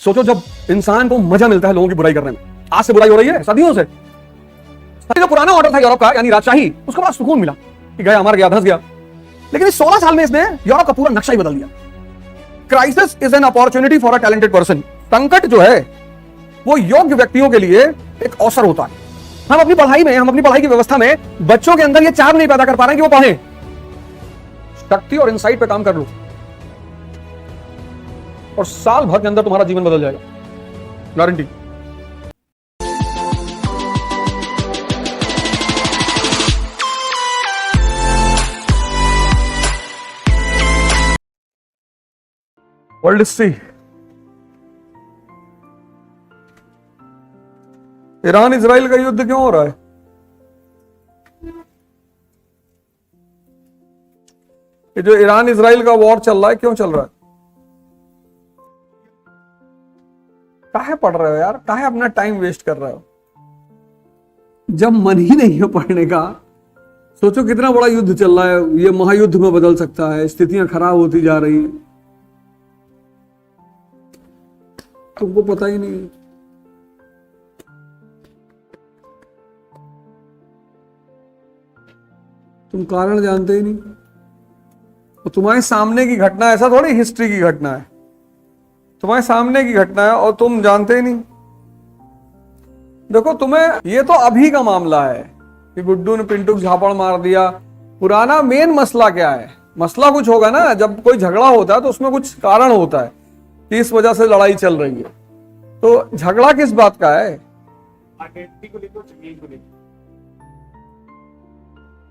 सोचो जब इंसान को मजा मिलता है लोगों की बुराई करने में, आज से बुराई हो रही है सदियों से। जो पुराना ऑर्डर था यूरोप का यानी राजशाही, उसको बड़ा सुकून मिला कि गया मर गया धंस गया। लेकिन इस 16 साल में इसने यूरोप का पूरा नक्शा ही बदल दिया। Crisis is an opportunity for a talented person. संकट जो है वो योग्य व्यक्तियों के लिए एक अवसर होता है। हम अपनी पढ़ाई की व्यवस्था में बच्चों के अंदर ये चाह नहीं पैदा कर पा रहे हैं कि वो पढ़ें। शक्ति और इंसाइट पे काम कर लो और साल भर के अंदर तुम्हारा जीवन बदल जाएगा, guarantee. World history. Iran Israel का युद्ध क्यों हो रहा है? ये जो ईरान इजराइल का वॉर चल रहा है, क्यों चल रहा है? काहे पढ़ रहे हो यार? काहे अपना टाइम वेस्ट कर रहे हो जब मन ही नहीं है पढ़ने का? सोचो कितना बड़ा युद्ध चल रहा है, ये महायुद्ध में बदल सकता है, स्थितियां खराब होती जा रही हैं, तुमको पता ही नहीं। तुम कारण जानते ही नहीं। तो तुम्हारे सामने की घटना, ऐसा थोड़ी हिस्ट्री की घटना है, तुम्हारे सामने की घटना है और तुम जानते ही नहीं। देखो तुम्हें, ये तो अभी का मामला है कि गुड्डू ने पिंटू को झापड़ मार दिया। पुराना मेन मसला क्या है? मसला कुछ होगा ना, जब कोई झगड़ा होता है तो उसमें कुछ कारण होता है कि इस वजह से लड़ाई चल रही है। तो झगड़ा किस बात का है?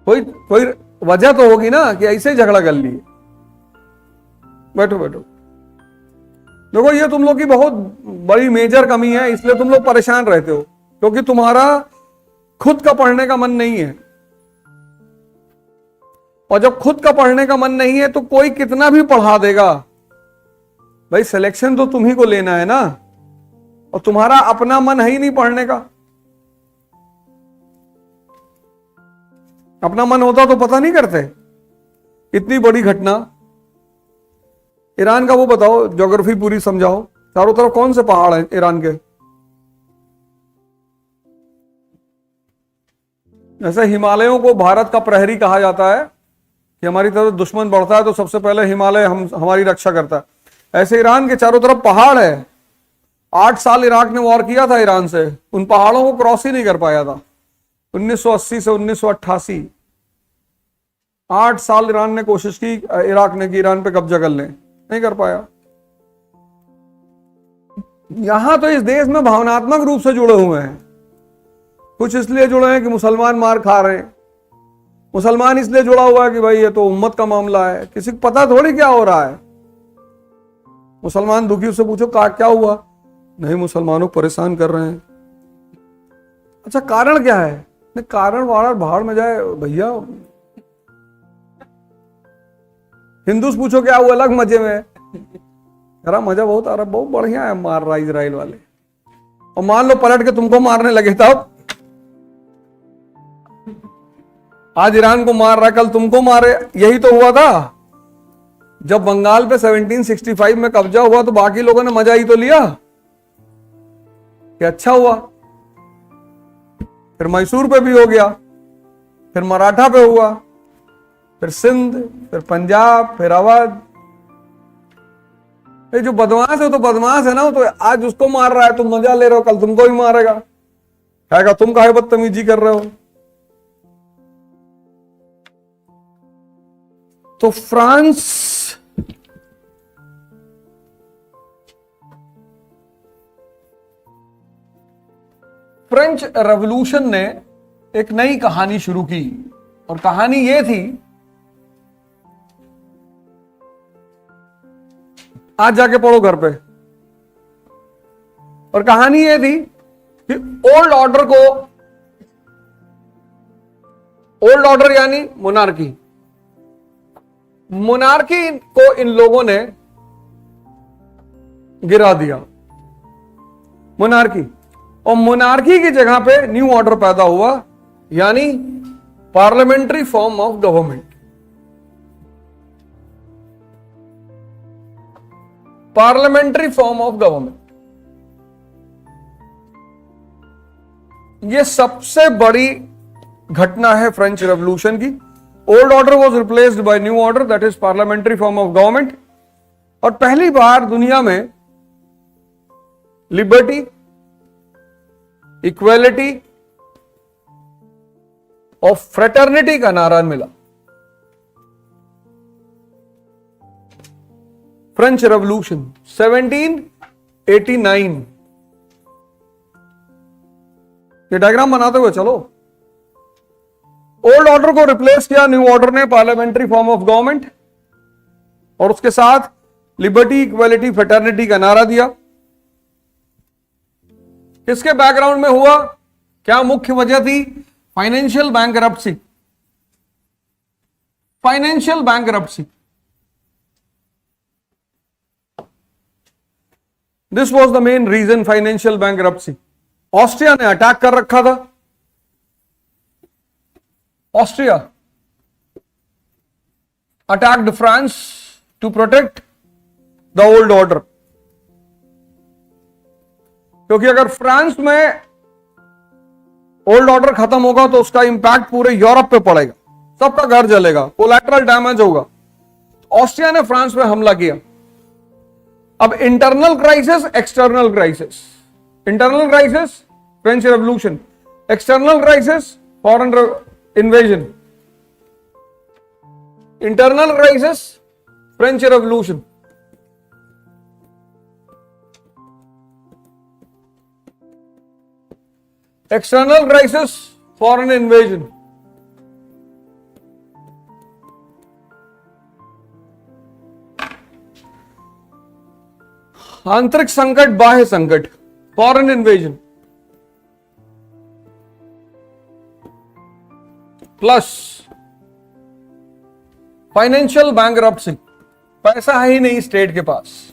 कोई वजह तो होगी ना कि ऐसे ही झगड़ा कर लिए। बैठो बैठो। देखो ये तुम लोग की बहुत बड़ी मेजर कमी है, इसलिए तुम लोग परेशान रहते हो, क्योंकि तुम्हारा खुद का पढ़ने का मन नहीं है। और जब खुद का पढ़ने का मन नहीं है तो कोई कितना भी पढ़ा देगा। भाई सिलेक्शन तो तुम्ही को लेना है ना, और तुम्हारा अपना मन है ही नहीं पढ़ने का। अपना मन होता तो पता नहीं करते। इतनी बड़ी घटना ईरान का, वो बताओ, ज्योग्राफी पूरी समझाओ। चारों तरफ कौन से पहाड़ हैं ईरान के? जैसे हिमालयों को भारत का प्रहरी कहा जाता है कि हमारी तरफ दुश्मन बढ़ता है तो सबसे पहले हिमालय हमारी रक्षा करता है, ऐसे ईरान के चारों तरफ पहाड़ है। 8 साल इराक ने वॉर किया था ईरान से, उन पहाड़ों को क्रॉस ही नहीं कर पाया था। 1980 से 1988 8 साल ईरान ने कोशिश की, इराक ने, कि ईरान पे कब्जा कर ले, नहीं कर पाया। यहां तो इस देश में भावनात्मक रूप से जुड़े हुए हैं। कुछ इसलिए जुड़े हैं कि मुसलमान मार खा रहे हैं, मुसलमान इसलिए जुड़ा हुआ है कि भाई ये तो उम्मत का मामला है, किसी को पता थोड़ी क्या हो रहा है। मुसलमान दुखी, उससे पूछो क्या हुआ? नहीं, मुसलमानों को परेशान कर रहे हैं। अच्छा कारण क्या है? नहीं, कारण वाला भाड़ में जाए भैया। हिंदू से पूछो क्या हुआ, अलग मजे में। यार मजा बहुत आ रहा, बहुत बढ़िया है, मार रहा इजराइल वाले। और मान लो पलट के तुमको मारने लगे, तब आज ईरान को मार रहा, कल तुमको मारे। यही तो हुआ था जब बंगाल पे 1765 में कब्जा हुआ, तो बाकी लोगों ने मजा ही तो लिया कि अच्छा हुआ। फिर मैसूर पे भी हो गया, फिर मराठा पे हुआ, फिर सिंध, फिर पंजाब, फिर अवध। ये जो बदमाश है तो बदमाश है ना, तो आज उसको मार रहा है, तुम मजा ले रहे हो, कल तुमको भी मारेगा। कहेगा तुम काहे बदतमीजी कर रहे हो। तो फ्रेंच रेवोल्यूशन ने एक नई कहानी शुरू की, और कहानी ये थी, आज जाके पढ़ो घर पे। और कहानी ये थी कि ओल्ड ऑर्डर यानी मोनार्की को इन लोगों ने गिरा दिया। मोनार्की, और मोनार्की की जगह पे न्यू ऑर्डर पैदा हुआ, यानी parliamentary form of government. Parliamentary form of government ये सबसे बड़ी घटना है फ्रेंच रेवोल्यूशन की। Old order was replaced by new order, that is parliamentary form of government. और पहली बार दुनिया में लिबर्टी, इक्वेलिटी और फ्रेटर्निटी का नारा मिला। French revolution 1789। ये डायग्राम बनाते हुए चलो। ओल्ड ऑर्डर को रिप्लेस किया न्यू ऑर्डर ने, पार्लियामेंट्री फॉर्म ऑफ गवर्नमेंट, और उसके साथ लिबर्टी, इक्वालिटी, फ्रेटर्निटी का नारा दिया। किसके बैकग्राउंड में हुआ? क्या मुख्य वजह थी? Financial bankruptcy. Financial bankruptcy, this was the main reason, financial bankruptcy. Austria ने अटैक कर रखा था। Austria attacked France to protect the old order, क्योंकि अगर फ्रांस में ओल्ड ऑर्डर खत्म होगा तो उसका इंपैक्ट पूरे यूरोप पे पड़ेगा, सबका घर जलेगा, कोलैटरल डैमेज होगा। ऑस्ट्रिया ने फ्रांस में हमला किया। अब internal crisis, external crisis. Internal crisis French revolution, external crisis foreign invasion. Internal crisis French revolution, external crisis foreign invasion. आंतरिक संकट, बाह्य संकट, foreign invasion, plus financial bankruptcy. पैसा है ही नहीं स्टेट के पास।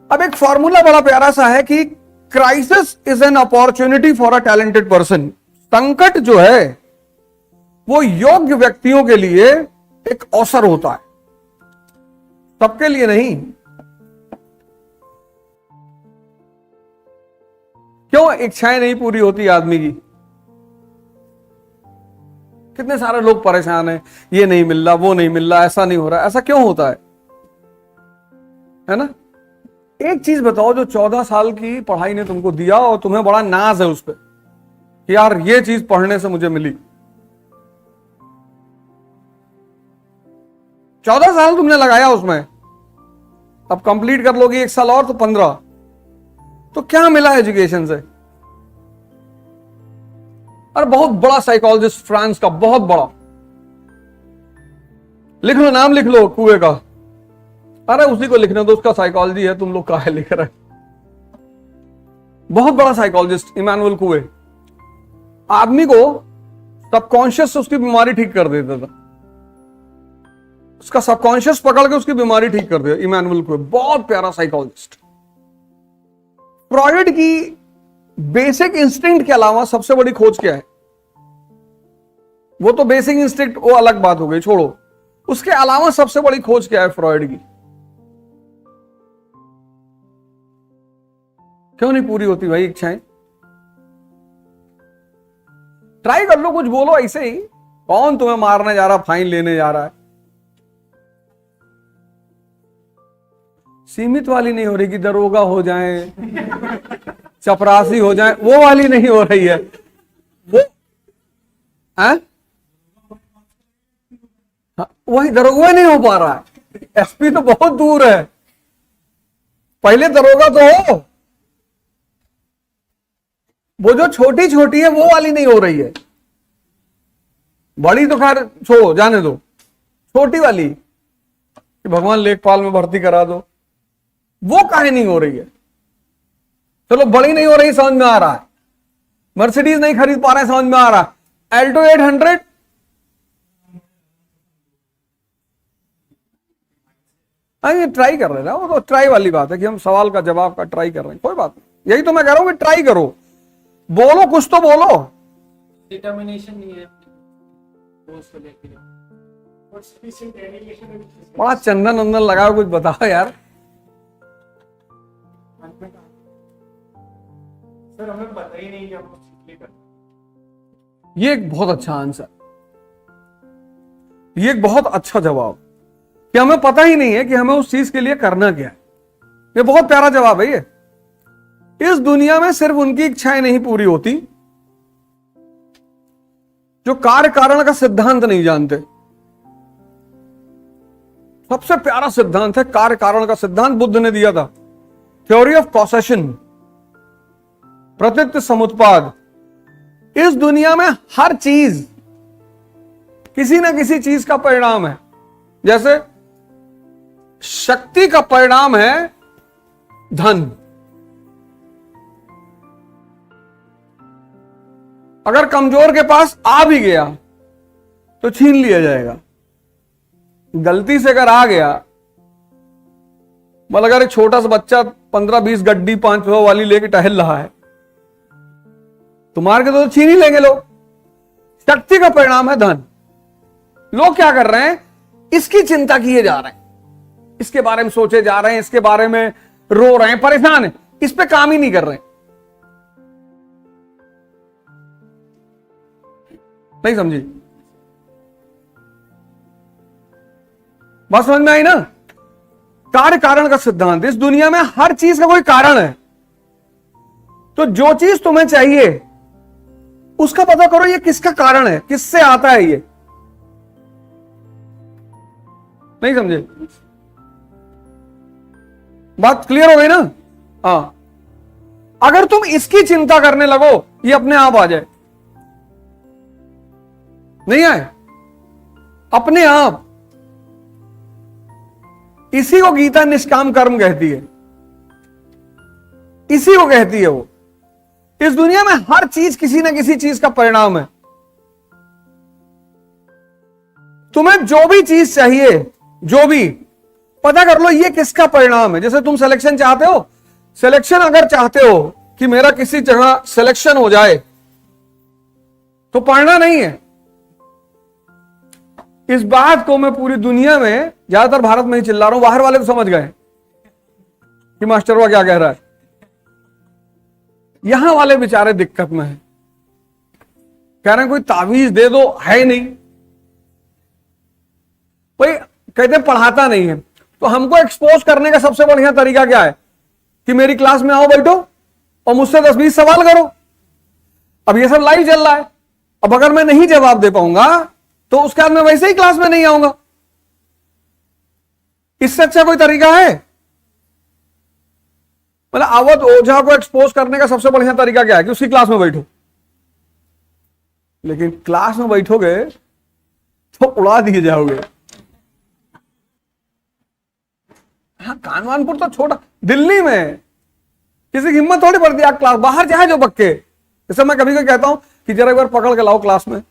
अब एक फॉर्मूला बड़ा प्यारा सा है कि crisis is an opportunity for a talented person. संकट जो है वो योग्य व्यक्तियों के लिए एक अवसर होता है, सबके लिए नहीं। क्यों इच्छाएं नहीं पूरी होती आदमी की? कितने सारे लोग परेशान हैं, ये नहीं मिल रहा, वो नहीं मिल रहा, ऐसा नहीं हो रहा। ऐसा क्यों होता है ना? एक चीज बताओ, जो 14 साल की पढ़ाई ने तुमको दिया और तुम्हें बड़ा नाज है उस पर कि यार ये चीज पढ़ने से मुझे मिली। 14 साल तुमने लगाया उसमें, अब कंप्लीट कर लोगे 1 साल और तो 15। तो क्या मिला एजुकेशन से? और बहुत बड़ा साइकोलॉजिस्ट फ्रांस का, बहुत बड़ा, लिख लो, नाम लिख लो, कुए का। अरे उसी को लिखने दो, उसका साइकोलॉजी है, तुम लोग काहे लिख रहे? बहुत बड़ा साइकोलॉजिस्ट इमैनुअल कुए। आदमी को सबकॉन्शियस से उसकी बीमारी ठीक कर देता था, उसका सबकॉन्शियस पकड़ के उसकी बीमारी ठीक कर दिया इमैनुअल कुए। बहुत प्यारा साइकोलॉजिस्ट। फ्रॉइड की बेसिक इंस्टिंक्ट के अलावा सबसे बड़ी खोज क्या है? वो तो बेसिक इंस्टिंक्ट, वो अलग बात हो गई, छोड़ो। उसके अलावा सबसे बड़ी खोज क्या है फ्रॉइड की? क्यों नहीं पूरी होती भाई इच्छाएं? ट्राई कर लो, कुछ बोलो ऐसे ही। कौन तुम्हें मारने जा रहा, फाइन लेने जा रहा है? सीमित वाली नहीं हो रही कि दरोगा हो जाए, चपरासी हो जाए, वो वाली नहीं हो रही है। वो वही दरोगा नहीं हो पा रहा है। एसपी तो बहुत दूर है, पहले दरोगा तो हो। वो जो छोटी छोटी है वो वाली नहीं हो रही है। बड़ी तो खैर छोड़ो, जाने दो। छोटी वाली कि भगवान लेखपाल में भर्ती करा दो, वो काहे नहीं हो रही है? चलो बड़ी नहीं हो रही, समझ में आ रहा है। मर्सिडीज नहीं खरीद पा रहे, समझ में आ रहा है। एल्टो 800 ये ट्राई कर रहे हैं ना, वो तो ट्राई वाली बात है कि हम सवाल का जवाब का ट्राई कर रहे हैं, कोई बात नहीं। यही तो मैं कह रहा हूं कि ट्राई करो, बोलो, कुछ तो बोलो। डिटर्मिनेशन नहीं है बड़ा चंदन वंदन लगाओ, कुछ बताओ यार। सर हमें पता ही नहीं कि हम उस चीज के लिए कर रहे हैं। ये एक बहुत अच्छा आंसर, ये एक बहुत अच्छा जवाब कि हमें पता ही नहीं है कि हमें उस चीज के लिए करना क्या है। ये बहुत प्यारा जवाब है। ये इस दुनिया में सिर्फ उनकी इच्छाएं नहीं पूरी होती जो कार्य कारण का सिद्धांत नहीं जानते। सबसे प्यारा सिद्धांत है कार्य कारण का सिद्धांत, बुद्ध ने दिया था, थ्योरी ऑफ कॉसेशन, प्रतीत समुत्पाद। इस दुनिया में हर चीज किसी ना किसी चीज का परिणाम है। जैसे शक्ति का परिणाम है धन। अगर कमजोर के पास आ भी गया तो छीन लिया जाएगा। गलती से अगर आ गया, मतलब अगर एक छोटा सा बच्चा 15-20 गड्डी 500 वाली लेके टहल रहा है तो मार के तो छीन ही लेंगे लोग। शक्ति का परिणाम है धन। लोग क्या कर रहे हैं, इसकी चिंता किए जा रहे हैं, इसके बारे में सोचे जा रहे हैं, इसके बारे में रो रहे हैं, परेशान है, इस पे काम ही नहीं कर रहे हैं। नहीं समझी बात? समझ में आई ना? कार्य कारण का सिद्धांत। इस दुनिया में हर चीज का कोई कारण है, तो जो चीज तुम्हें चाहिए उसका पता करो ये किसका कारण है, किससे आता है ये। नहीं समझे बात? क्लियर हो गई ना? हाँ, अगर तुम इसकी चिंता करने लगो ये अपने आप आ जाए। नहीं आए अपने आप। इसी को गीता निष्काम कर्म कहती है, इसी को कहती है वो। इस दुनिया में हर चीज किसी ना किसी चीज का परिणाम है। तुम्हें जो भी चीज चाहिए, जो भी, पता कर लो ये किसका परिणाम है। जैसे तुम सिलेक्शन चाहते हो, सिलेक्शन अगर चाहते हो कि मेरा किसी जगह सिलेक्शन हो जाए तो पढ़ना नहीं है। इस बात को मैं पूरी दुनिया में, ज्यादातर भारत में ही चिल्ला रहा हूं, बाहर वाले तो समझ गए कि मास्टर वो क्या कह रहा है। यहां वाले बेचारे दिक्कत में हैं, कह रहे हैं कोई तावीज दे दो, है ही नहीं। भाई कहते हैं पढ़ाता नहीं है, तो हमको एक्सपोज करने का सबसे बढ़िया तरीका क्या है कि मेरी क्लास में आओ, बैठो और मुझसे 10-20 सवाल करो। अब ये सब लाइव चल रहा है, अब अगर मैं नहीं जवाब दे पाऊंगा तो उसके बाद मैं वैसे ही क्लास में नहीं आऊंगा। इससे अच्छा कोई तरीका है? मतलब अवध ओझा को एक्सपोज करने का सबसे बढ़िया तरीका क्या है कि उसकी क्लास में बैठो। लेकिन क्लास में बैठोगे तो उड़ा दिए जाओगे। हाँ, कानवानपुर तो छोटा, दिल्ली में किसी की हिम्मत थोड़ी पड़ती है क्लास बाहर जाए जो पक्के। जैसे मैं कभी कभी कहता हूं कि जरा एक बार पकड़ के लाओ क्लास में,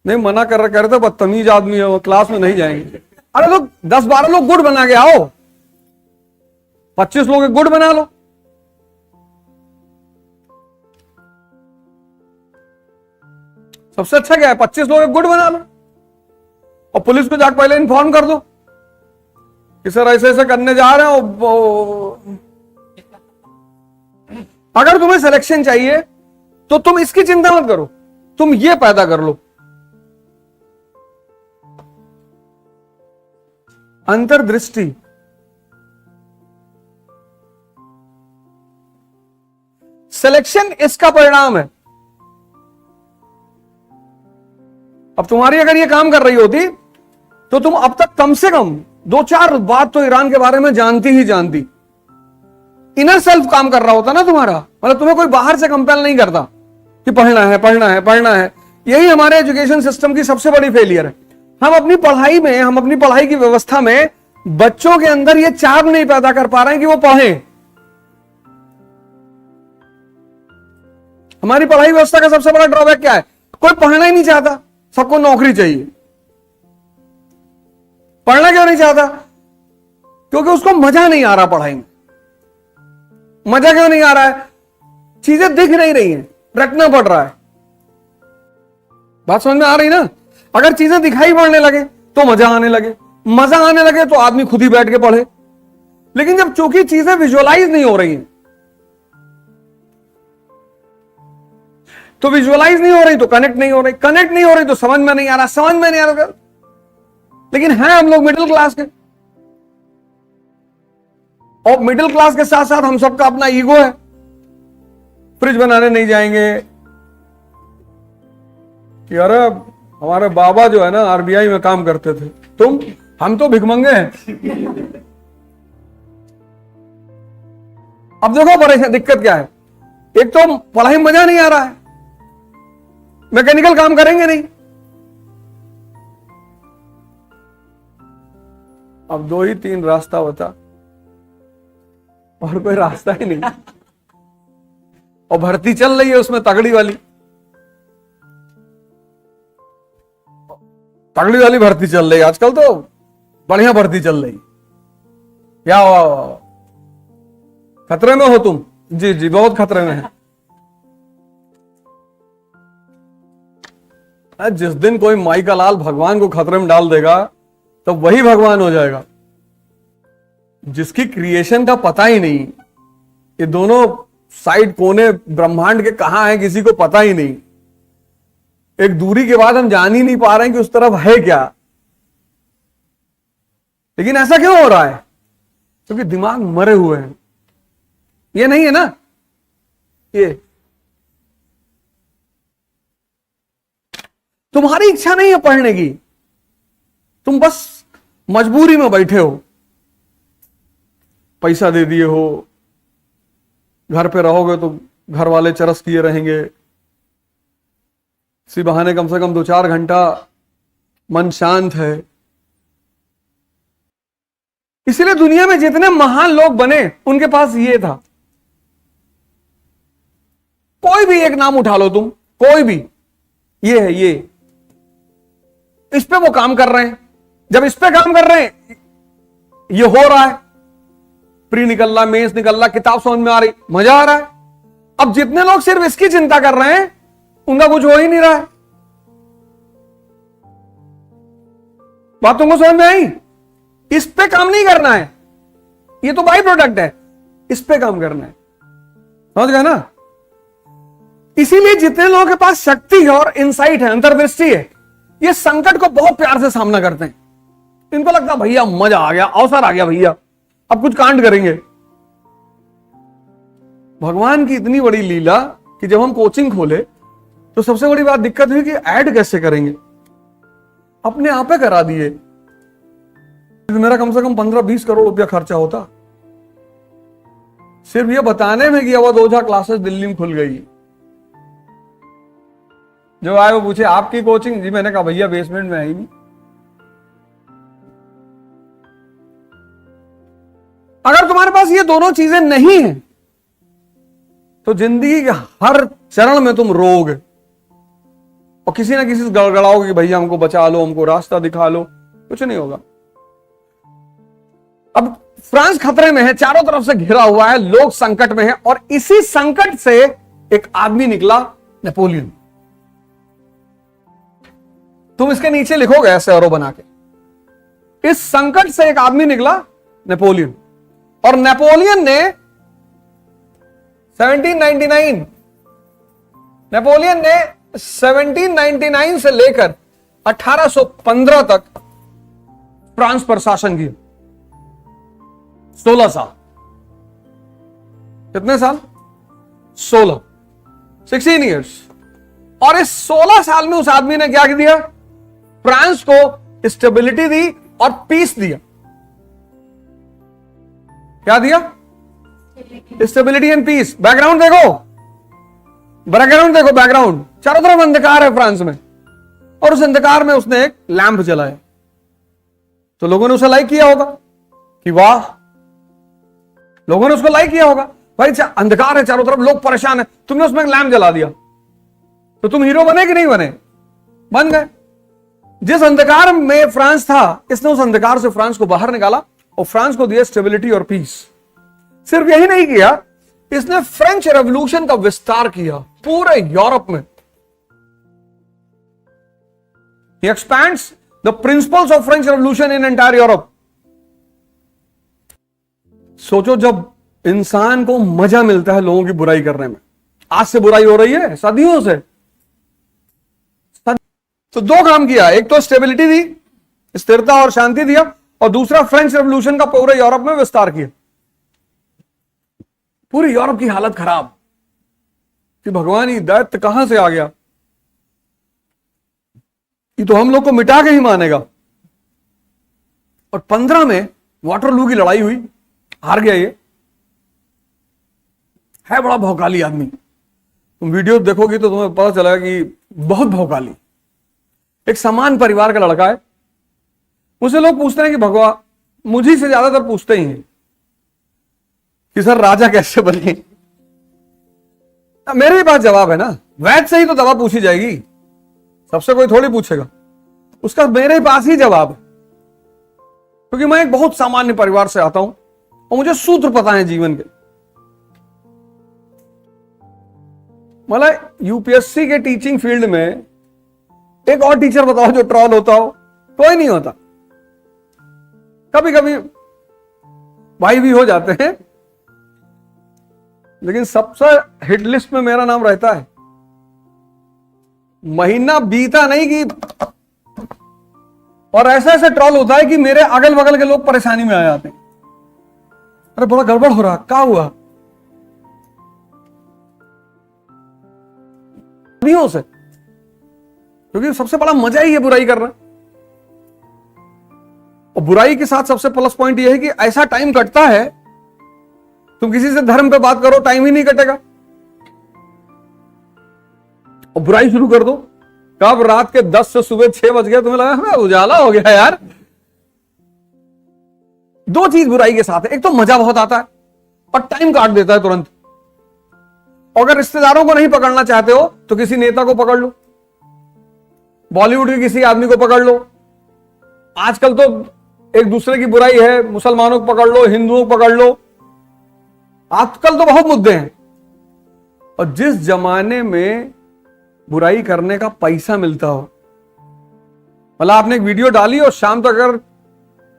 नहीं मना कर रहे थे, बदतमीज आदमी है वो, क्लास में नहीं जाएंगे। अरे लोग 10-12 लोग गुड बना के आओ, 25 लोग गुड बना लो। सबसे अच्छा क्या है, 25 लोग गुड बना लो और पुलिस को जाकर पहले इन्फॉर्म कर दो कि सर ऐसे ऐसे करने जा रहे हैं। अगर तुम्हें सिलेक्शन चाहिए तो तुम इसकी चिंता मत करो, तुम ये पैदा कर लो, अंतर्दृष्टि। सिलेक्शन इसका परिणाम है। अब तुम्हारी अगर ये काम कर रही होती तो तुम अब तक कम से कम 2-4 बात तो ईरान के बारे में जानती ही जानती। इनर सेल्फ काम कर रहा होता ना तुम्हारा, मतलब तुम्हें कोई बाहर से कंपेल नहीं करता कि पढ़ना है पढ़ना है पढ़ना है। यही हमारे एजुकेशन सिस्टम की सबसे बड़ी फेलियर है। हम अपनी पढ़ाई में, हम अपनी पढ़ाई की व्यवस्था में बच्चों के अंदर ये चाह नहीं पैदा कर पा रहे हैं कि वो पढ़ें। हमारी पढ़ाई व्यवस्था का सबसे बड़ा ड्रॉबैक क्या है, कोई पढ़ना ही नहीं चाहता, सबको नौकरी चाहिए। पढ़ना क्यों नहीं चाहता? क्योंकि उसको मजा नहीं आ रहा पढ़ाई में। मजा क्यों नहीं आ रहा है? चीजें दिख नहीं रही हैं, रटना पड़ रहा है। बात समझ में आ रही ना? अगर चीजें दिखाई पड़ने लगे तो मजा आने लगे, मजा आने लगे तो आदमी खुद ही बैठ के पढ़े। लेकिन जब चूंकि चीजें विजुअलाइज नहीं हो रही हैं, तो विजुअलाइज नहीं हो रही तो कनेक्ट नहीं हो रही, कनेक्ट नहीं हो रही तो समझ में नहीं आ रहा, समझ में नहीं आ रहा। लेकिन हैं हम लोग मिडिल क्लास के, और मिडिल क्लास के साथ साथ हम सबका अपना ईगो है। फ्रिज बनाने नहीं जाएंगे कि अरे हमारे बाबा जो है ना आरबीआई में काम करते थे, हम तो भिखमंगे हैं। अब देखो परेशान दिक्कत क्या है, एक तो पढ़ाई में मजा नहीं आ रहा है, मैकेनिकल काम करेंगे नहीं। अब 2 ही 3 रास्ता बता, और कोई रास्ता ही नहीं। और भर्ती चल रही है उसमें तगड़ी वाली भर्ती चल रही है आजकल, तो बढ़िया भर्ती चल रही। क्या खतरे में हो तुम? जी जी बहुत खतरे में है। जिस दिन कोई माई का लाल भगवान को खतरे में डाल देगा तो वही भगवान हो जाएगा। जिसकी क्रिएशन का पता ही नहीं, ये दोनों साइड कोने ब्रह्मांड के कहां हैं किसी को पता ही नहीं। एक दूरी के बाद हम जान ही नहीं पा रहे हैं कि उस तरफ है क्या। लेकिन ऐसा क्यों हो रहा है? क्योंकि दिमाग मरे हुए हैं। ये नहीं है ना, ये तुम्हारी इच्छा नहीं है पढ़ने की, तुम बस मजबूरी में बैठे हो, पैसा दे दिए हो, घर पे रहोगे तो घर वाले चरस किए रहेंगे, इसी बहाने कम से कम 2-4 घंटा मन शांत है। इसलिए दुनिया में जितने महान लोग बने उनके पास ये था। कोई भी एक नाम उठा लो तुम, कोई भी, ये है ये, इस पे वो काम कर रहे हैं। जब इस पे काम कर रहे हैं ये हो रहा है, प्री निकल रहा, मेंस निकल रहा, किताब समझ में आ रही, मजा आ रहा है। अब जितने लोग सिर्फ इसकी चिंता कर रहे हैं उनका कुछ हो ही नहीं रहा है। बात तुमको समझ में आई? इस पे काम नहीं करना है, ये तो बाई प्रोडक्ट है, इस पे काम करना है। समझ गए ना? इसीलिए जितने लोगों के पास शक्ति है और इंसाइट है, अंतर्दृष्टि है, ये संकट को बहुत प्यार से सामना करते हैं। इनको लगता है भैया मजा आ गया, अवसर आ गया भैया, अब कुछ कांड करेंगे। भगवान की इतनी बड़ी लीला कि जब हम कोचिंग खोले तो सबसे बड़ी बात दिक्कत हुई कि ऐड कैसे करेंगे। अपने आप ही करा दिए। मेरा कम से कम 15-20 करोड़ रुपया खर्चा होता सिर्फ ये बताने में कि अवध ओझा क्लासेस दिल्ली में खुल गई। जो आए वो पूछे आपकी कोचिंग? जी मैंने कहा भैया बेसमेंट में आई नहीं। अगर तुम्हारे पास ये दोनों चीजें नहीं है तो जिंदगी के हर चरण में तुम रोओगे और किसी ना किसी से गड़गड़ाओगे कि भैया हमको बचा लो, हमको रास्ता दिखा लो। कुछ नहीं होगा। अब फ्रांस खतरे में है, चारों तरफ से घिरा हुआ है, लोग संकट में हैं, और इसी संकट से एक आदमी निकला, नेपोलियन। तुम इसके नीचे लिखोगे ऐसे एरो बना के, इस संकट से एक आदमी निकला, नेपोलियन। और नेपोलियन ने 1799 से लेकर 1815 तक फ्रांस पर शासन किया। 16 साल। कितने साल? 16 ईयर्स। और इस 16 साल में उस आदमी ने क्या दिया? फ्रांस को स्टेबिलिटी दी और पीस दिया। क्या दिया? Stability and peace. बैकग्राउंड देखो, बैकग्राउंड चारों तरफ अंधकार है फ्रांस में, और उस अंधकार में उसने एक लैंप जलाया। तो लोगों ने उसे लाइक किया होगा कि वाह, लोगों ने उसको लाइक किया होगा। भाई अंधकार है चारों तरफ, लोग परेशान है, तुमने उसमें एक लैंप जला दिया, तो तुम हीरो बने कि नहीं बने? बन गए। जिस अंधकार में फ्रांस था, इसने उस अंधकार से फ्रांस को बाहर निकाला और फ्रांस को दिया स्टेबिलिटी और पीस। सिर्फ यही नहीं किया, इसने फ्रेंच रेवोल्यूशन का विस्तार किया पूरे यूरोप में। He expands the principles of French Revolution in entire Europe. सोचो, जब इंसान को मजा मिलता है लोगों की बुराई करने में। आज से बुराई हो रही है, सदियों से, तो दो काम किया, एक तो स्टेबिलिटी दी, स्थिरता और शांति दिया, और दूसरा फ्रेंच रेवोल्यूशन का पूरे यूरोप में विस्तार किया। पूरी यूरोप की हालत खराब कि भगवान ये दैत्य कहां से आ गया, ये तो हम लोग को मिटा के ही मानेगा। और 15 में वाटरलू की लड़ाई हुई, हार गया ये। है बड़ा भौकाली आदमी, तुम वीडियो देखोगी तो तुम्हें पता चलेगा कि बहुत भौकाली। एक समान परिवार का लड़का है। मुझसे लोग पूछते हैं कि भगवान, मुझे से ज्यादातर पूछते ही हैं कि सर राजा कैसे बने। मेरे ही पास जवाब है ना, वैद्य से ही तो दवा पूछी जाएगी, सबसे कोई थोड़ी पूछेगा। उसका मेरे पास ही जवाब है, क्योंकि मैं एक बहुत सामान्य परिवार से आता हूं और मुझे सूत्र पता है जीवन के। मतलब यूपीएससी के टीचिंग फील्ड में एक और टीचर बताओ जो ट्रॉल होता हो, कोई नहीं होता। कभी कभी भाई भी हो जाते हैं, लेकिन सबसे हिट लिस्ट में मेरा नाम रहता है। महीना बीता नहीं कि और ऐसा ऐसा ट्रॉल होता है कि मेरे अगल बगल के लोग परेशानी में आ जाते हैं। अरे बड़ा गड़बड़ हो रहा, क्या हुआ? से, क्योंकि सबसे बड़ा मजा ही है बुराई करना। और बुराई के साथ सबसे प्लस पॉइंट यह है कि ऐसा टाइम कटता है, तुम किसी से धर्म पे बात करो टाइम ही नहीं कटेगा, और बुराई शुरू कर दो, कब रात के 10 से सुबह 6 बज गए तुम्हें लगा हमें उजाला हो गया यार। दो चीज बुराई के साथ है, एक तो मजा बहुत आता है और टाइम काट देता है तुरंत। अगर रिश्तेदारों को नहीं पकड़ना चाहते हो तो किसी नेता को पकड़ लो, बॉलीवुड के किसी आदमी को पकड़ लो। आजकल तो एक दूसरे की बुराई है, मुसलमानों को पकड़ लो, हिंदुओं को पकड़ लो, आजकल तो बहुत मुद्दे हैं। और जिस जमाने में बुराई करने का पैसा मिलता हो, मतलब आपने एक वीडियो डाली और शाम तक अगर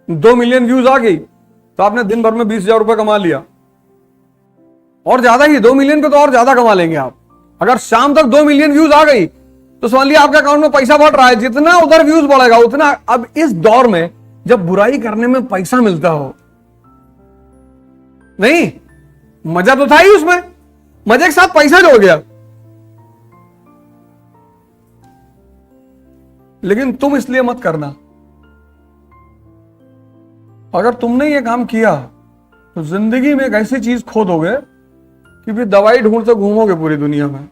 2 मिलियन व्यूज आ गई तो आपने दिन भर में 20,000 रुपए कमा लिया, और ज्यादा ही 2 मिलियन को तो और ज्यादा कमा लेंगे आप। अगर शाम तक 2 मिलियन व्यूज आ गई तो समझ लिया आपके अकाउंट में पैसा बढ़ रहा है। जितना उधर व्यूज बढ़ेगा उतना, अब इस दौर में जब बुराई करने में पैसा मिलता हो, नहीं मजा तो था ही उसमें, मजे के साथ पैसा जुड़ गया। लेकिन तुम इसलिए मत करना, अगर तुमने ये काम किया तो जिंदगी में एक ऐसी चीज खो दोगे कि फिर दवाई ढूंढते घूमोगे पूरी दुनिया में।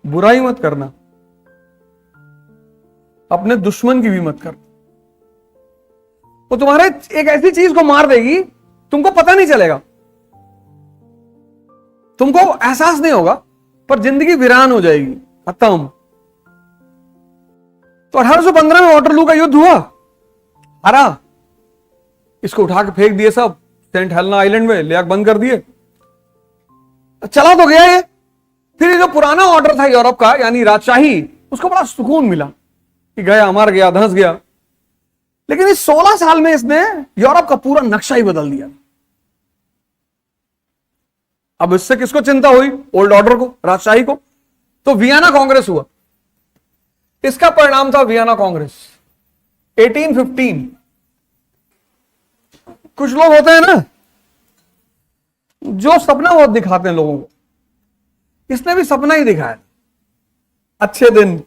बुराई मत करना, अपने दुश्मन की भी मत कर। वो तुम्हारे एक ऐसी चीज को मार देगी, तुमको पता नहीं चलेगा, तुमको एहसास नहीं होगा, पर जिंदगी वीरान हो जाएगी, खत्म। तो 1815 में वाटरलू का युद्ध हुआ, हारा, इसको उठा के फेंक दिए सब सेंट हेलेना आइलैंड में, ले आके बंद कर दिए, चला तो गया ये। फिर ये जो पुराना ऑर्डर था यूरोप का, यानी राजशाही, उसको बड़ा सुकून मिला कि गया, मर गया, धंस गया। लेकिन इस 16 साल में इसने यूरोप का पूरा नक्शा ही बदल दिया। अब इससे किसको चिंता हुई? ओल्ड ऑर्डर को, राजशाही को। तो वियना कांग्रेस हुआ, इसका परिणाम था वियना कांग्रेस 1815। कुछ लोग होते हैं ना जो सपना बहुत दिखाते हैं लोगों को, इसने भी सपना ही दिखाया, अच्छे दिन।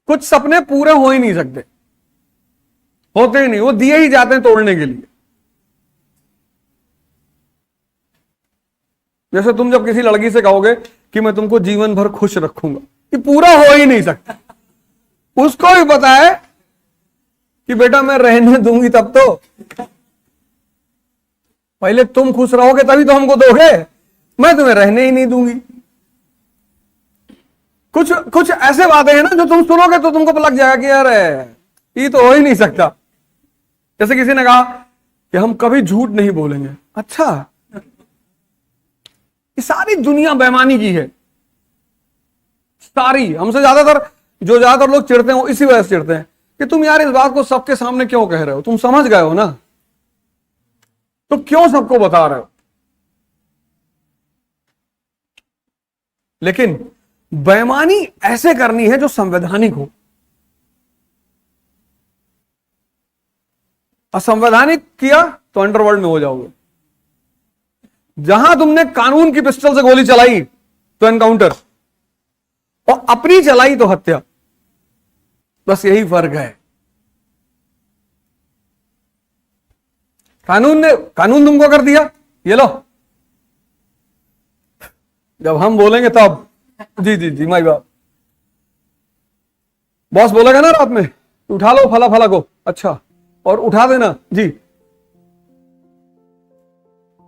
कुछ सपने पूरे हो ही नहीं सकते, होते ही नहीं, वो दिए ही जाते हैं तोड़ने के लिए। जैसे तुम जब किसी लड़की से कहोगे कि मैं तुमको जीवन भर खुश रखूंगा, ये पूरा हो ही नहीं सकता। उसको भी पता है कि बेटा मैं रहने दूंगी तब तो, पहले तुम खुश रहोगे तभी तो हमको दोगे, मैं तुम्हें रहने ही नहीं दूंगी। कुछ कुछ ऐसे बातें हैं ना जो तुम सुनोगे तो तुमको लग जाएगा कि यार ये तो हो ही नहीं सकता। जैसे किसी ने कहा कि हम कभी झूठ नहीं बोलेंगे। अच्छा, ये सारी दुनिया बेईमानी की है, सारी। हमसे ज्यादातर लोग चिढ़ते हैं, वो इसी वजह से चिढ़ते हैं कि तुम यार इस बात को सबके सामने क्यों कह रहे हो, तुम समझ गए हो ना, तो क्यों सबको बता रहे हो। लेकिन बेईमानी ऐसे करनी है जो संवैधानिक हो। असंवैधानिक किया तो अंडरवर्ल्ड में हो जाओगे। जहां तुमने कानून की पिस्टल से गोली चलाई तो एनकाउंटर, और अपनी चलाई तो हत्या। बस यही फर्क है। कानून तुमको कर दिया, ये लो, जब हम बोलेंगे तब जी जी जी माई बाप, बॉस बोलेगा ना रात में उठा लो फला फला को, अच्छा, और उठा देना जी।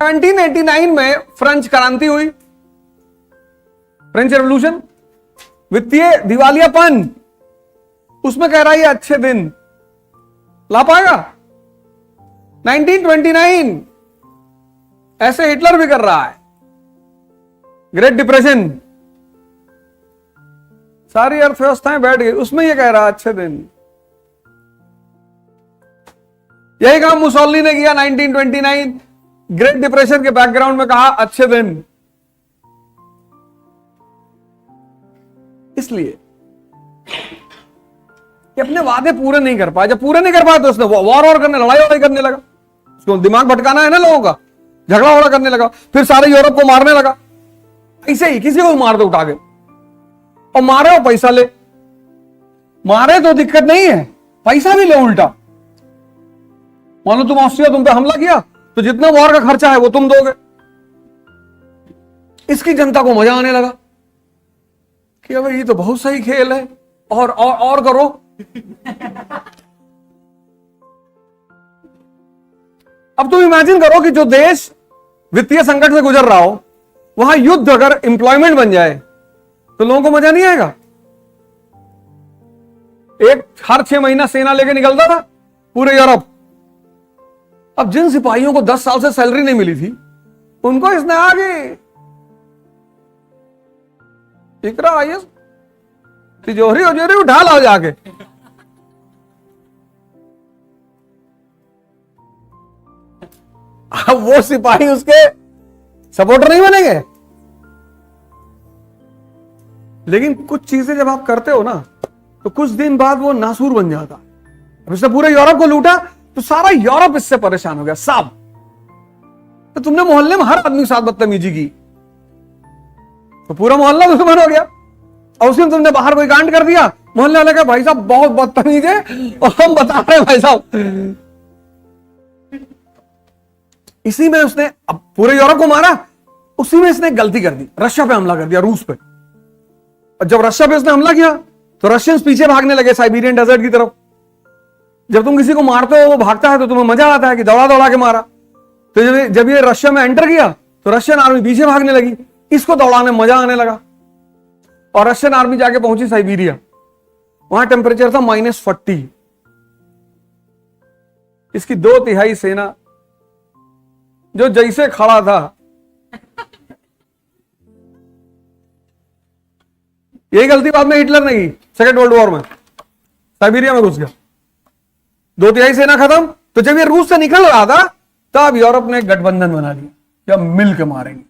1789 में फ्रेंच क्रांति हुई, फ्रेंच रेवोल्यूशन, वित्तीय दिवालियापन, उसमें कह रहा है अच्छे दिन ला पाएगा। 1929 ऐसे हिटलर भी कर रहा है। ग्रेट डिप्रेशन, सारी अर्थव्यवस्थाएं बैठ गई, उसमें ये कह रहा है अच्छे दिन। यही काम मुसोलिनी ने किया 1929, ग्रेट डिप्रेशन के बैकग्राउंड में कहा अच्छे दिन। इसलिए कि अपने वादे पूरे नहीं कर पाए, जब पूरे नहीं कर पाए तो उसने वॉर करने, लड़ाई करने लगा। उसको दिमाग भटकाना है ना लोगों का, झगड़ा वगड़ा करने लगा, फिर सारे यूरोप को मारने लगा। ऐसे ही किसी को मार दो उठा के, और मारे और पैसा ले, मारे तो दिक्कत नहीं है, पैसा भी ले उल्टा। मान लो तुम ऑस्ट्रिया तुम पे हमला किया तो जितना वॉर का खर्चा है वो तुम दोगे। इसकी जनता को मजा आने लगा कि अब ये तो बहुत सही खेल है, और करो। अब तुम इमेजिन करो कि जो देश वित्तीय संकट से गुजर रहा हो, वहां युद्ध अगर एम्प्लॉयमेंट बन जाए तो लोगों को मजा नहीं आएगा। एक हर 6 महीना सेना लेके निकलता था पूरे यूरोप। अब जिन सिपाहियों को 10 साल से सैलरी नहीं मिली थी, उनको इसने आगे इकरा आईएस तिजोरी उजोरी उठा लाओ जाके। अब वो सिपाही उसके सपोर्टर नहीं बनेंगे। लेकिन कुछ चीजें जब आप करते हो ना, तो कुछ दिन बाद वो नासूर बन जाता। अब इसने पूरे यूरोप को लूटा तो सारा यूरोप इससे परेशान हो गया साहब। तो तुमने मोहल्ले में हर आदमी के साथ बदतमीजी की तो पूरा मोहल्ला दुश्मन हो गया। और उसमें तुमने बाहर कोई कांड कर दिया, मोहल्ले वाले का भाई साहब बहुत बदतमीज है और हम बता रहे हैं भाई साहब। इसी में उसने अब पूरे यूरोप को मारा, उसी में इसने गलती कर दी, रशिया पे हमला कर दिया, रूस पे। और जब रशिया पे उसने हमला किया तो रशियंस पीछे भागने लगे साइबेरियन डेजर्ट की तरफ। जब तुम किसी को मारते हो वो भागता है तो तुम्हें मजा आता है कि दौड़ा दौड़ा के मारा। तो जब ये रशिया में एंटर किया तो रशियन आर्मी पीछे भागने लगी, इसको दौड़ाने में मजा आने लगा। और रशियन आर्मी जाके पहुंची साइबेरिया, वहां टेम्परेचर था -40। इसकी 2/3 सेना जो जैसे खड़ा था, यही गलती बाद में हिटलर ने की सेकेंड वर्ल्ड वॉर में, साइबेरिया में घुस गया, 2/3 सेना खत्म। तो जब ये रूस से निकल रहा था तब यूरोप ने गठबंधन बना लिया, जब मिल के मारेंगे।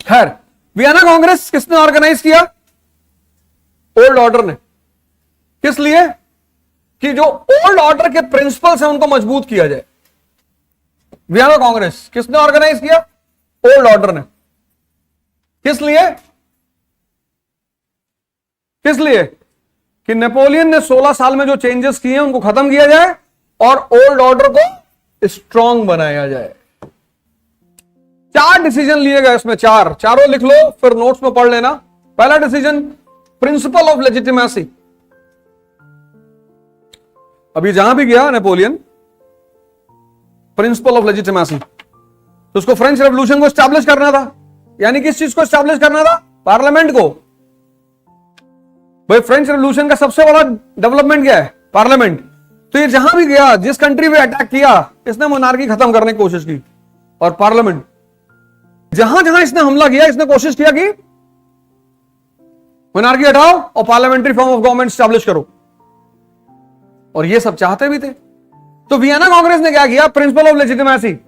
खैर, वियना कांग्रेस किसने ऑर्गेनाइज किया? ओल्ड ऑर्डर ने। किस लिए? कि जो ओल्ड ऑर्डर के प्रिंसिपल्स हैं उनको मजबूत किया जाए। वियना कांग्रेस किसने ऑर्गेनाइज किया? ओल्ड ऑर्डर ने। किस लिए? किस लिए? कि नेपोलियन ने 16 साल में जो चेंजेस किए उनको खत्म किया जाए और ओल्ड ऑर्डर को स्ट्रांग बनाया जाए। 4 डिसीजन लिए गए इसमें, चारों लिख लो फिर नोट्स में पढ़ लेना। पहला डिसीजन, प्रिंसिपल ऑफ लेजिटिमेसी। अभी जहां भी गया नेपोलियन, प्रिंसिपल ऑफ लेजिटिमेसी, तो उसको फ्रेंच रेवोल्यूशन को स्टैब्लिश करना था। यानी किस चीज को स्टैब्लिश करना था? पार्लियामेंट को। भाई फ्रेंच रेवोल्यूशन का सबसे बड़ा डेवलपमेंट क्या है? पार्लियामेंट। तो ये जहां भी गया, जिस कंट्री पे अटैक किया, इसने मोनार्की खत्म करने की कोशिश की। और पार्लियामेंट, जहां जहां इसने हमला किया, इसने कोशिश किया कि मोनार्की हटाओ और parliamentary form of government establish करो। और ये सब चाहते भी थे। तो वियना कांग्रेस ने क्या किया? Principle of legitimacy.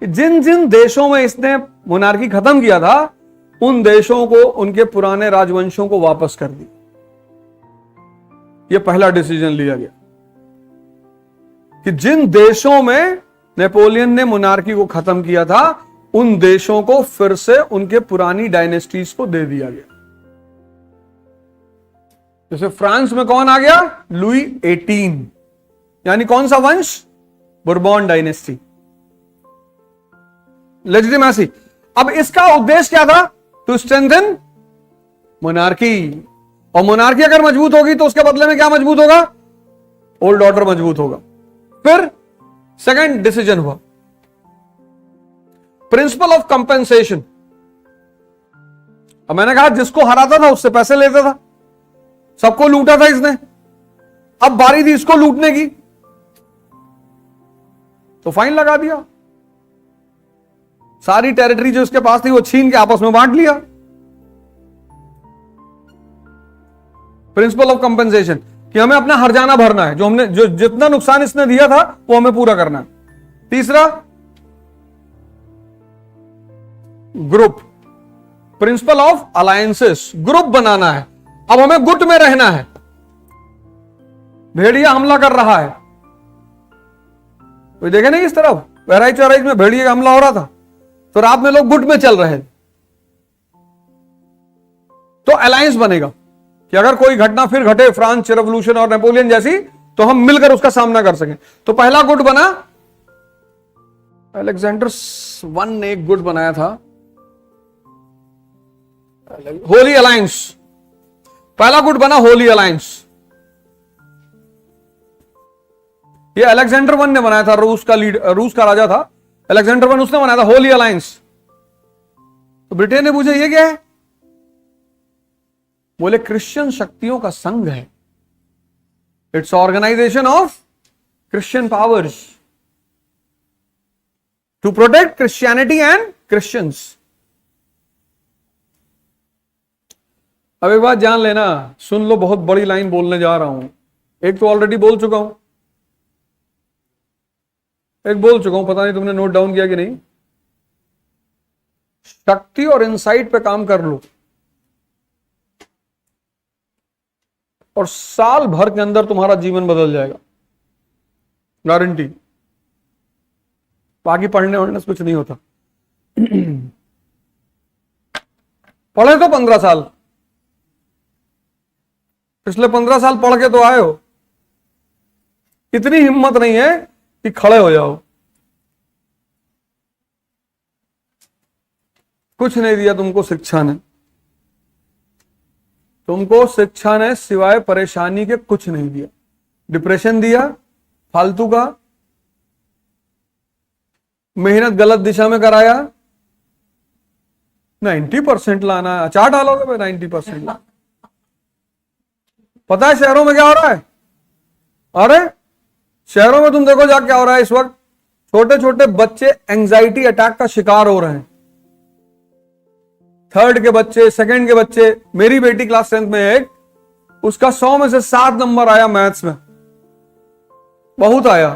जिन जिन देशों में इसने मोनार्की खत्म किया था, उन देशों को उनके पुराने राजवंशों को वापस कर दिया। यह पहला डिसीजन लिया गया कि जिन देशों में नेपोलियन ने मोनार्की को खत्म किया था, उन देशों को फिर से उनके पुरानी डायनेस्टीज को दे दिया गया। जैसे फ्रांस में कौन आ गया? लुई 18, यानी कौन सा वंश? Bourbon dynasty, legitimacy. अब इसका उद्देश्य क्या था? To strengthen monarchy. और मोनार्की अगर मजबूत होगी तो उसके बदले में क्या मजबूत होगा? ओल्ड ऑर्डर मजबूत होगा। फिर सेकंड डिसीजन हुआ प्रिंसिपल ऑफ कंपेंसेशन। अब मैंने कहा जिसको हराता था उससे पैसे लेता था, सबको लूटा था इसने, अब बारी थी इसको लूटने की, तो फाइन लगा दिया। सारी टेरिटरी जो उसके पास थी वो छीन के आपस में बांट लिया। प्रिंसिपल ऑफ कंपेंसेशन कि हमें अपना हर्जाना भरना है, जो जितना नुकसान इसने दिया था वो हमें पूरा करना है। तीसरा group, principle of alliances, group बनाना है। अब हमें गुट में रहना है। भेड़िया हमला कर रहा है, कोई देखे नहीं इस तरफ, बहराइच वहराइच में भेड़िया का हमला हो रहा था, तो रात में लोग गुट में चल रहे हैं, तो अलायंस बनेगा कि अगर कोई घटना फिर घटे, फ्रांस रेवोल्यूशन और नेपोलियन जैसी, तो हम मिलकर उसका सामना कर सकें। तो पहला गुट बना, अलेक्जेंडर वन ने एक गुट बनाया था, होली अलायंस। पहला गुट बना होली अलायंस। ये अलेक्जेंडर वन ने बनाया था, रूस का राजा था अलेक्जेंडर वन, उसने बनाया था होली अलायंस। तो ब्रिटेन ने पूछा ये क्या है? बोले क्रिश्चियन शक्तियों का संघ है, it's organisation of Christian powers to protect Christianity and Christians. अब एक बात जान लेना, सुन लो, बहुत बड़ी लाइन बोलने जा रहा हूं। एक तो ऑलरेडी बोल चुका हूं, पता नहीं तुमने नोट डाउन किया कि नहीं। शक्ति और इंसाइट पे काम कर लो और साल भर के अंदर तुम्हारा जीवन बदल जाएगा, गारंटी। बाकी पढ़ने वढ़ने से कुछ नहीं होता। पढ़े तो 15 साल, पिछले 15 साल पढ़ के तो आए हो, इतनी हिम्मत नहीं है कि खड़े हो जाओ। कुछ नहीं दिया तुमको शिक्षा ने, सिवाय परेशानी के कुछ नहीं दिया। डिप्रेशन दिया फालतू का, मेहनत गलत दिशा में कराया, 90% लाना है, अचार डालोगे भाई 90%। पता है शहरों में क्या हो रहा है? अरे शहरों में तुम देखो जा क्या हो रहा है इस वक्त, छोटे छोटे बच्चे एंजाइटी अटैक का शिकार हो रहे हैं। 3rd के बच्चे, 2nd के बच्चे। मेरी बेटी क्लास 10th में एक, उसका 100 में से 7 नंबर आया मैथ्स में, बहुत आया।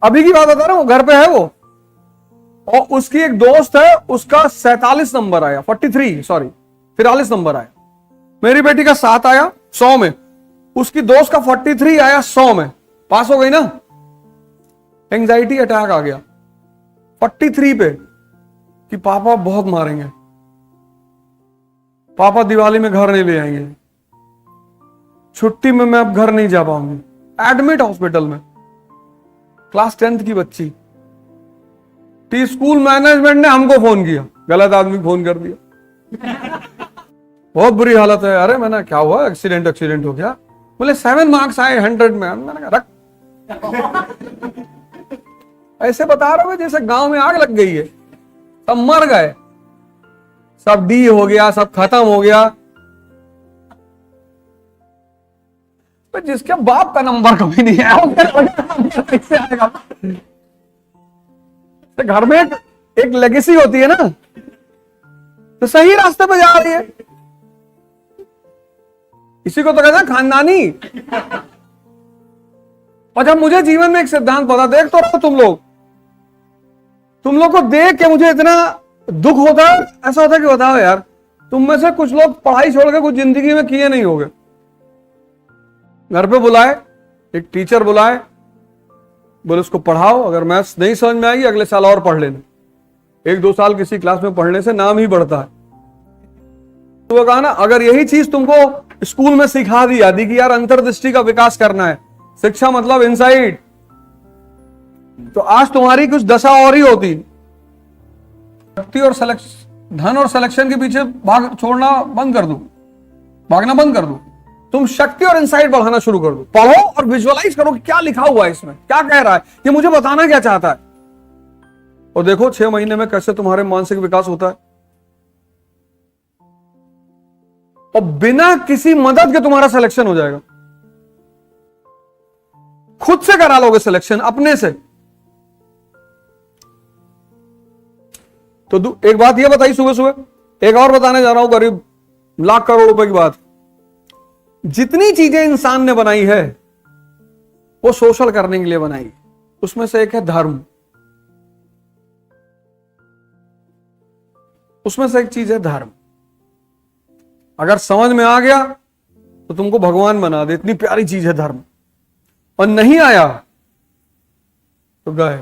अभी की बात बता रहा हूं, घर पे है वो, और उसकी एक दोस्त है, उसका 47 नंबर आया, 43 नंबर आया। मेरी बेटी का 7 आया 100 में, उसकी दोस्त का 43 आया 100 में, पास हो गई ना। एंजाइटी अटैक आ गया 43 पे कि पापा बहुत मारेंगे, पापा दिवाली में घर नहीं ले आएंगे, छुट्टी में मैं अब घर नहीं जा पाऊंगी। एडमिट हॉस्पिटल में, क्लास 10th की बच्ची। स्कूल मैनेजमेंट ने हमको फोन किया, गलत आदमी फोन कर दिया। बहुत बुरी हालत है। अरे मैंने क्या हुआ? एक्सीडेंट हो गया। बोले 7 मार्क्स आए 100 में। मैंने कहा रख। ऐसे बता रहे हो जैसे गांव में आग लग गई है, सब मर गए, सब डी हो गया, सब खत्म हो गया। तो जिसके बाप का नंबर कभी नहीं आया कैसे आएगा? तो घर में एक लेगेसी होती है ना, तो सही रास्ते पे जा रही है। इसी को तो कहते हैं खानदानी। और जब मुझे जीवन में एक सिद्धांत पता, देख तो रहो तुम लोग को देख के मुझे इतना दुख होता है, ऐसा होता है कि बताओ यार, तुम में से कुछ लोग पढ़ाई छोड़ के कुछ जिंदगी में किए नहीं होगे। घर पे बुलाए, एक टीचर बुलाए, बोले उसको पढ़ाओ, अगर मैथ्स नहीं समझ में आएगी अगले साल और पढ़ लेना। 1-2 साल किसी क्लास में पढ़ने से नाम ही बढ़ता है। तो वो कहा ना, अगर यही चीज तुमको स्कूल में सिखा दी जाती कि यार अंतर्दृष्टि का विकास करना है, शिक्षा मतलब इनसाइट, तो आज तुम्हारी कुछ दशा और ही होती। शक्ति और धन और सिलेक्शन के पीछे भाग छोड़ना बंद कर दो, भागना बंद कर दो। तुम शक्ति और इनसाइट बढ़ाना शुरू कर दो। पढ़ो और विजुअलाइज करो कि क्या लिखा हुआ है इसमें, क्या कह रहा है, ये मुझे बताना क्या चाहता है। और देखो 6 महीने में कैसे तुम्हारे मानसिक विकास होता है। और बिना किसी मदद के तुम्हारा सिलेक्शन हो जाएगा। खुद से करा लोगे सिलेक्शन, अपने से। तो एक बात ये बताई सुबह सुबह, एक और बताने जा रहा हूं, करीब लाख करोड़ रुपए की बात। जितनी चीजें इंसान ने बनाई है वो सोशल करने के लिए बनाई। उसमें से एक है धर्म, उसमें से एक चीज है धर्म। अगर समझ में आ गया तो तुमको भगवान बना दे, इतनी प्यारी चीज है धर्म। और नहीं आया तो गए।